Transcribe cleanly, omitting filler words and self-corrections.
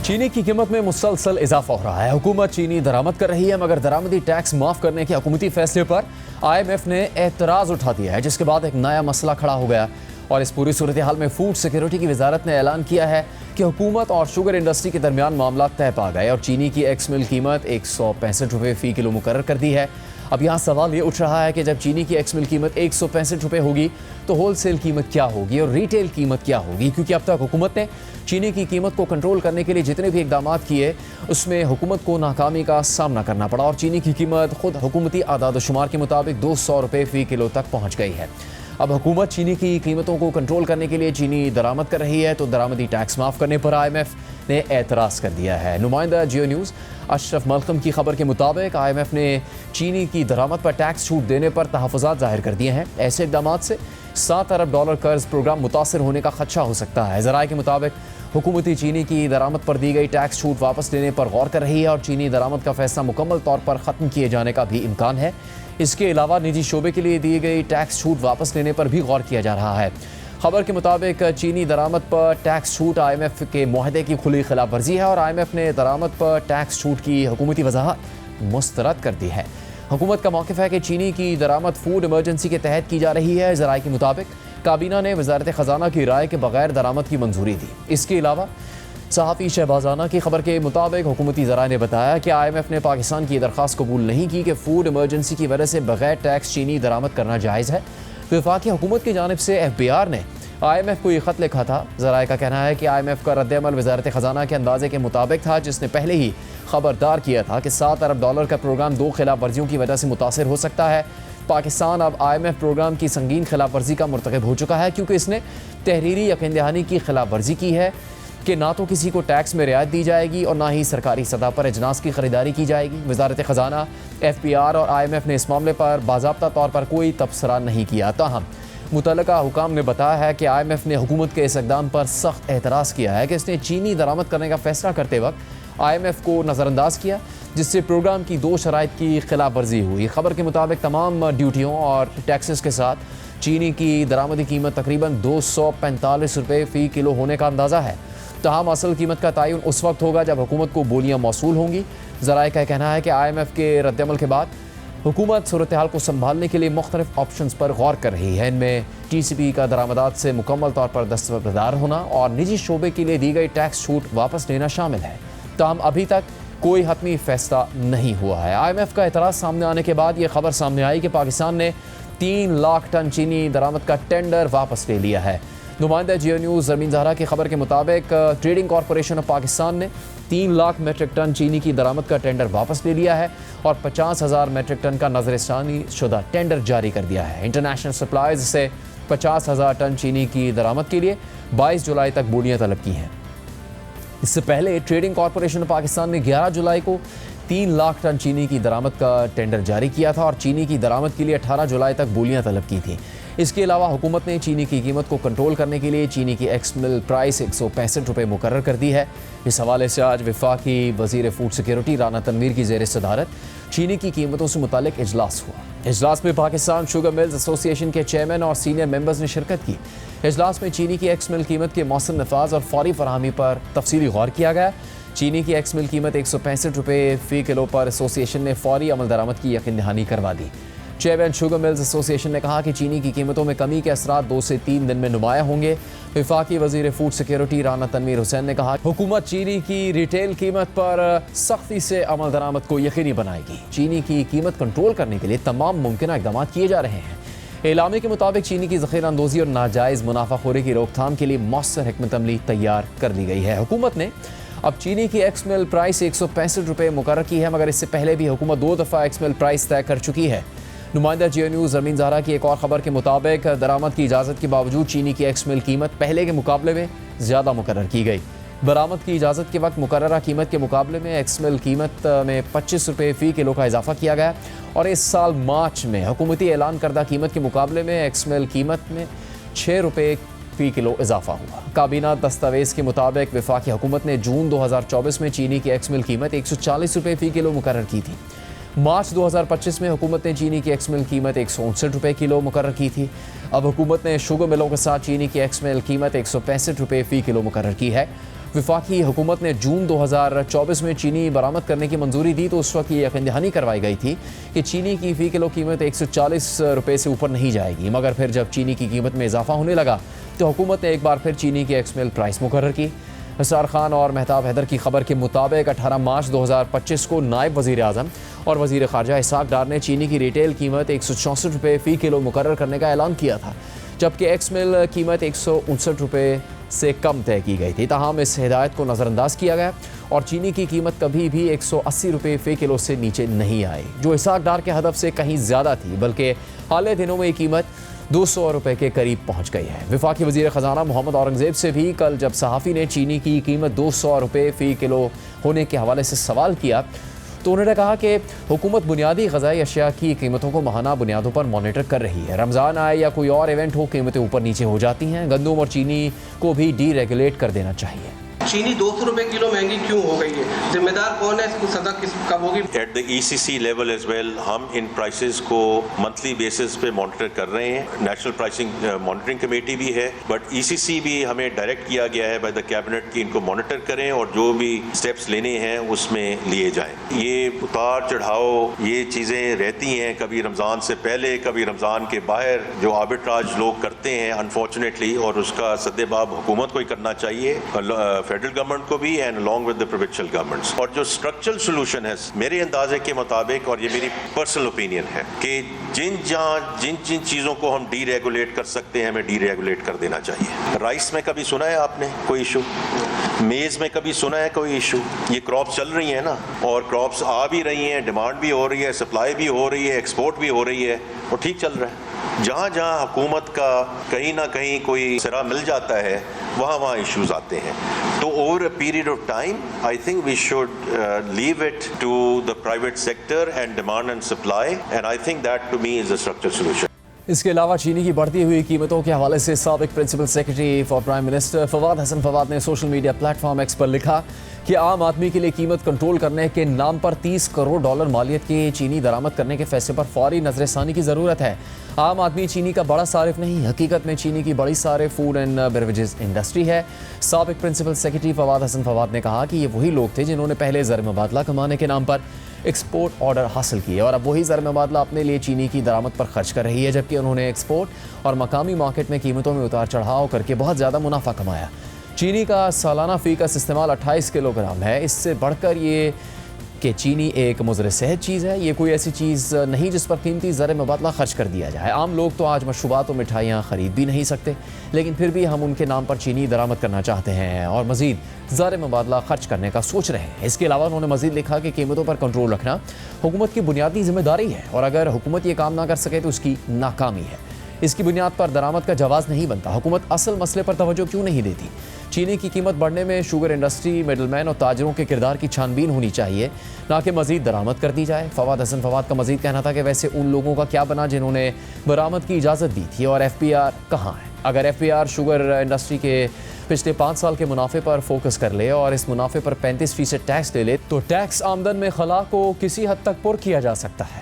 चीनी की कीमत में मुसलसल इजाफा हो रहा है। हुकूमत चीनी दरामद कर रही है, मगर दरामदी टैक्स माफ करने के हुकूमती फैसले पर IMF ने एतराज़ उठा दिया है, जिसके बाद एक नया मसला खड़ा हो गया। और इस पूरी सूरत हाल में फूड सिक्योरिटी की वजारत ने ऐलान किया है कि हुकूमत और शुगर इंडस्ट्री के दरमियान मामला तय पा गए और चीनी की एक्स मिल कीमत 165 रुपये फ़ी किलो मुकर्रर कर दी है। अब यहाँ सवाल ये उठ रहा है कि जब चीनी की एक्स मिल कीमत 165 रुपये होगी तो होलसेल कीमत क्या होगी और रिटेल कीमत क्या होगी, क्योंकि अब तक हुकूमत ने चीनी की कीमत को कंट्रोल करने के लिए जितने भी इकदाम किए उसमें हुकूमत को नाकामी का सामना करना पड़ा और चीनी की कीमत खुद हुकूमती आदाद शुमार के मुताबिक 200 रुपये फ़ी किलो तक पहुँच गई है। अब हुकूमत चीनी की कीमतों को कंट्रोल करने के लिए चीनी दरामद कर रही है, तो दरामदी टैक्स माफ़ करने पर IMF ने एतराज़ कर दिया है। नुमाइंदा जियो न्यूज़ अशरफ मलकम की खबर के मुताबिक IMF ने चीनी की दरामद पर टैक्स छूट देने पर तहफ़्फ़ुज़ात ज़ाहिर कर दिए हैं। ऐसे इक़दाम से $7 अरब कर्ज प्रोग्राम मुतासर होने का खदशा हो सकता है। ज़राए के मुताबिक हुकूमती चीनी की दरामद पर दी गई टैक्स छूट वापस लेने पर गौर कर रही है और चीनी दरामद का फैसला मुकम्मल तौर पर ख़त्म किए जाने का भी इम्कान है। इसके अलावा निजी शोबे के लिए दी गई टैक्स छूट वापस लेने पर भी गौर किया जा रहा है। खबर के मुताबिक चीनी दरामद पर टैक्स छूट IMF के मुआहदे की खुली खिलाफ वर्जी है और IMF ने दरामद पर टैक्स छूट की हुकूमती वजाहत मुस्तरद कर दी है। हुकूमत का मौक़िफ़ है कि चीनी की दरामद फूड इमरजेंसी के तहत की जा रही है। ज़राए के मुताबिक काबीना ने वज़ारत ख़जाना की राय के बगैर दरामद की मंजूरी दी। इसके अलावा सहाफ़ी शहबाजाना की खबर के मुताबिक हुकूमती ज़राए ने बताया कि IMF ने पाकिस्तान की दरख्वास्त कबूल नहीं की कि फ़ूड इमरजेंसी की वजह से बगैर टैक्स चीनी दरामद करना जायज़ है। वफाकी हुकूमत की जानिब से FBR ने IMF को ये ख़त लिखा था। ज़राए का कहना है कि IMF का रद्द-ए-अमल वज़ारत ख़जाना के अंदाजे के मुताबिक था, जिसने पहले ही खबरदार किया था कि $7 अरब का प्रोग्राम 2 खिलाफ वर्जियों की वजह से मुतासर हो सकता है। पाकिस्तान अब IMF प्रोग्राम की संगीन खिलाफ वर्जी का मुर्तकब हो चुका है, क्योंकि इसने तहरीरी यकीन दहानी की खिलाफ वर्जी की है कि ना तो किसी को टैक्स में रियायत दी जाएगी और ना ही सरकारी सतह पर अजनास की खरीदारी की जाएगी। वज़ारत ख़जाना, FBR और IMF ने इस मामले पर बाज़ाब्ता तौर पर कोई तबसरा नहीं किया। ताहम मुतल्लका हुकाम ने बताया है कि IMF ने हुकूमत के इस इक़दाम पर सख्त एतराज़ किया है कि इसने चीनी दरामद करने का फैसला करते वक्त IMF को नज़रअंदाज किया, जिससे प्रोग्राम की 2 शराइत की खिलाफ वर्जी हुई। खबर के मुताबिक तमाम ड्यूटियों और टैक्सेस के साथ चीनी की दरामदी कीमत तकरीबन 245 रुपये फ़ी किलो होने का अंदाज़ा है। तमाम असल कीमत का तयन उस वक्त होगा जब हुकूमत को बोलियाँ मौसूल होंगी। ज़राए का कहना है कि IMF के रद्दअमल के बाद हुकूमत सूरत हाल को संभालने के लिए मुख्तलिफ ऑप्शंस पर गौर कर रही है। इनमें TCP का दरामदात से मुकम्मल तौर पर दस्तबरदार होना और निजी शोबे के लिए दी गई टैक्स छूट वापस लेना शामिल है। ताहम अभी तक कोई हतमी फैसला नहीं हुआ है। IMF का एतराज़ सामने आने के बाद ये खबर सामने आई कि पाकिस्तान ने 3 लाख टन चीनी दरामद का टेंडर वापस ले लिया है। नुमाइंदा जियो न्यूज़ ज़मीन ज़हरा की खबर के मुताबिक ट्रेडिंग कॉरपोरेशन ऑफ पाकिस्तान ने 3 लाख मेट्रिक टन चीनी की दरामद का टेंडर वापस ले लिया है और 50,000 मेट्रिक टन का नज़रसानी शुदा टेंडर जारी कर दिया है। इंटरनेशनल सप्लाइज से 50,000 टन चीनी की दरामद के लिए 22 जुलाई तक बोलियाँ तलब की हैं। इससे पहले ट्रेडिंग कॉरपोरेशन पाकिस्तान ने 11 जुलाई को 3 लाख टन चीनी की दरामद का टेंडर जारी किया था और चीनी की दरामद के लिए 18 जुलाई तक बोलियां तलब की थी। इसके अलावा हुकूमत ने चीनी की कीमत को कंट्रोल करने के लिए चीनी की एक्स मिल प्राइस 165 रुपये मुकर्रर कर दी है। इस हवाले से आज वफाकी वज़ीर फूड सिक्योरिटी राना तनवीर की ज़ेर सदारत चीनी की कीमतों से मुतालिक इजलास हुआ। इजलास में पाकिस्तान शुगर मिल्स एसोसिएशन के चेयरमैन और सीनियर मेंबर्स ने शिरकत की। इजलास में चीनी की एक्स मिल कीमत के मौसम नफाज और फौरी फरहमी पर तफसीली गौर किया गया। चीनी की एक्स मिल कीमत 165 रुपये फ़ी किलो पर एसोसिएशन ने फौरी अमल दरामद की यकीन दहानी करवा दी। चेयरमैन शुगर मिल्स एसोसिएशन ने कहा कि चीनी की कीमतों में कमी के असरात 2 से 3 दिन में नुमाया होंगे। वफाकी वज़ीर फूड सिक्योरिटी राना तनवीर हुसैन ने कहा हुकूमत चीनी की रिटेल कीमत पर सख्ती से अमल दरामद को यकीनी बनाएगी। चीनी की कीमत कंट्रोल करने के लिए तमाम मुमकिन इक़दाम किए जा रहे हैं। एलामे के मुताबिक चीनी की ज़ख़ीरा अंदोज़ी और नाजायज़ मुनाफाखोरी की रोकथाम के लिए मौसर हिकमत अमली तैयार कर ली गई है। हुकूमत ने अब चीनी की एक्स मिल प्राइस 165 रुपये मुकर्रर की है, मगर इससे पहले भी हुकूमत 2 दफ़ा एक्स मिल प्राइस तय कर चुकी है। नुमाइंदा जियो न्यूज़ ज़मीन ज़हरा की एक और ख़बर के मुताबिक दरामद की इजाज़त के बावजूद चीनी की एक्स मिल कीमत पहले के मुकाबले में ज़्यादा मुकर्रर की गई। बरामद की इजाज़त के वक्त मुकर्ररा कीमत के मुकाबले में एक्स मिल कीमत में 25 रुपये फ़ी किलो का इजाफा किया गया और इस साल मार्च में हुकूमती ऐलान करदा कीमत के मुकाबले में एक्स मिल कीमत में 6 रुपये फ़ी किलो इजाफा हुआ। काबीना दस्तावेज़ के मुताबिक वफाकी हुकूमत ने जून 2024 में चीनी की एक्स मिल कीमत 140 रुपये फ़ी किलो मुकर्रर की थी। मार्च 2025 में हुकूमत ने चीनी की एक्स मिल कीमत 159 रुपये किलो मुकर्रर की थी। अब हुकूमत ने शुगर मिलों के साथ चीनी की एक्स मिल कीमत 165 रुपये फ़ी किलो मुकर्रर की है। वफाकी हुकूमत ने जून 2024 में चीनी बरामद करने की मंजूरी दी तो उस वक्त ये यकीन दहानी करवाई गई थी कि चीनी की फ़ी किलो कीमत 140 रुपये से ऊपर नहीं जाएगी। मगर फिर जब चीनी की कीमत में इजाफा होने लगा तो हुकूमत ने एक बार फिर चीनी की एक्स मिल प्राइस मुकर्रर की। इसरार खान और मेहताब हैदर की खबर के मुताबिक 18 मार्च 2025 को नायब वज़ीर आज़म और वज़ीर ख़ारजा इसहाक़ डार ने चीनी की रिटेल कीमत 164 रुपये फ़ी किलो मुकर्रर करने का ऐलान किया था, जबकि एक्स मिल कीमत 159 रुपये से कम तय की गई थी। ताहम इस हिदायत को नज़रअंदाज किया गया और चीनी की कीमत कभी भी 180 रुपये फ़ी किलो से नीचे नहीं आई, जो इसहाक़ डार के हदफ से कहीं ज़्यादा थी, बल्कि हाल दिनों में ये कीमत 200 रुपये के करीब पहुंच गई है। वफाकी वज़ीर ख़जाना मोहम्मद औरंगज़ेब से भी कल जब सहाफ़ी ने चीनी की कीमत 200 रुपये फ़ी किलो होने के हवाले से सवाल किया तो उन्होंने कहा कि हुकूमत बुनियादी ग़िज़ाई अशिया की कीमतों को माहाना बुनियादों पर मॉनिटर कर रही है। रमज़ान आए या कोई और इवेंट हो, कीमतें ऊपर नीचे हो जाती हैं। गंदम और चीनी को भी डीरेगुलेट कर देना चाहिए। चीनी 200 रुपए किलो महंगी क्यों हो गई है? जिम्मेदार कौन है? इसकी सजा कब होगी? At the ECC level as well हम इन प्राइसेस को मंथली बेसिस पे मॉनिटर कर रहे हैं। नेशनल प्राइसिंग मॉनिटरिंग कमेटी भी है, बट ECC भी हमें डायरेक्ट किया गया है बाय द कैबिनेट कि इनको मॉनिटर करें और जो भी स्टेप्स लेने हैं उसमें लिए जाएं। ये उतार चढ़ाव ये चीज़ें रहती हैं, कभी रमज़ान से पहले कभी रमज़ान के बाहर जो आर्बिट्राज लोग करते हैं अनफॉर्चुनेटली, और उसका सद्देबाब हुकूमत को ही करना चाहिए, फेडरल गवर्नमेंट को भी and along with the provincial governments. और जो स्ट्रक्चरल सॉल्यूशन है मेरे अंदाजे के मुताबिक, और ये मेरी पर्सनल ओपिनियन है, कि जिन चीज़ों को हम डीरेगुलेट कर सकते हैं हमें डीरेगुलेट कर देना चाहिए। राइस में कभी सुना है आपने कोई इशू? मेज़ में कभी सुना है कोई इशू? ये क्रॉप्स चल रही हैं ना, और क्रॉप्स आ भी रही हैं, डिमांड भी हो रही है, सप्लाई भी हो रही है, एक्सपोर्ट भी हो रही है और ठीक चल रहा है। जहाँ जहाँ हुकूमत का कहीं ना कहीं कोई सिरा मिल जाता है वहाँ इश्यूज आते हैं। तो over a period of time I think we should leave it to the private sector and demand and supply, and I think that to me is a structural solution. इसके अलावा चीनी की बढ़ती हुई कीमतों के हवाले से साबिक principal secretary for prime minister Fawad Hasan Fawad ने सोशल मीडिया प्लेटफॉर्म एक्स पर लिखा कि आम आदमी के लिए कीमत कंट्रोल करने के नाम पर $30 करोड़ मालियत की चीनी दरामद करने के फैसले पर फौरी नजरसानी की ज़रूरत है। आम आदमी चीनी का बड़ा सारिफ नहीं, हकीकत में चीनी की बड़ी सारिफ फूड एंड बेवरेजेस इंडस्ट्री है। साबिक प्रिंसिपल सेक्रेटरी फवाद हसन फवाद ने कहा कि ये वही लोग थे जिन्होंने पहले ज़र मुबादला कमाने के नाम पर एक्सपोर्ट ऑर्डर हासिल किए और अब वही ज़र मुबादला अपने लिए चीनी की दरामद पर खर्च कर रही है, जबकि उन्होंने एक्सपोर्ट और मकामी मार्केट में कीमतों में उतार चढ़ाव करके बहुत ज़्यादा मुनाफा कमाया। चीनी का सालाना फ़ी का इस्तेमाल 28 किलोग्राम है। इससे बढ़कर ये कि चीनी एक मुज़र सेहत चीज़ है, ये कोई ऐसी चीज़ नहीं जिस पर कीमती ज़र मुबादला खर्च कर दिया जाए। आम लोग तो आज मशरूबात और मिठाइयाँ ख़रीद भी नहीं सकते, लेकिन फिर भी हम उनके नाम पर चीनी दरामद करना चाहते हैं और मज़ीद ज़र मुबादला खर्च करने का सोच रहे हैं। इसके अलावा उन्होंने मज़ीद लिखा कि कीमतों पर कंट्रोल रखना हुकूमत की बुनियादी जिम्मेदारी है और अगर हुकूमत ये काम ना कर सके तो उसकी नाकामी है। इसकी बुनियाद पर दरामद का जवाज़ नहीं बनता। हुकूमत असल मसले पर तवज्जो क्यों नहीं देती? चीनी की कीमत बढ़ने में शुगर इंडस्ट्री, मिडलमैन और ताजरों के किरदार की छानबीन होनी चाहिए, ना कि मज़ीद दरामद कर दी जाए। फवाद हसन फवाद का मज़ीद कहना था कि वैसे उन लोगों का क्या बना जिन्होंने बरामद की इजाज़त दी थी और FPR कहाँ है? अगर FPR शुगर इंडस्ट्री के पिछले 5 साल के मुनाफे पर फोकस कर ले और इस मुनाफे पर 35% टैक्स ले ले तो टैक्स आमदन में खला को किसी हद तक पुर किया जा सकता है।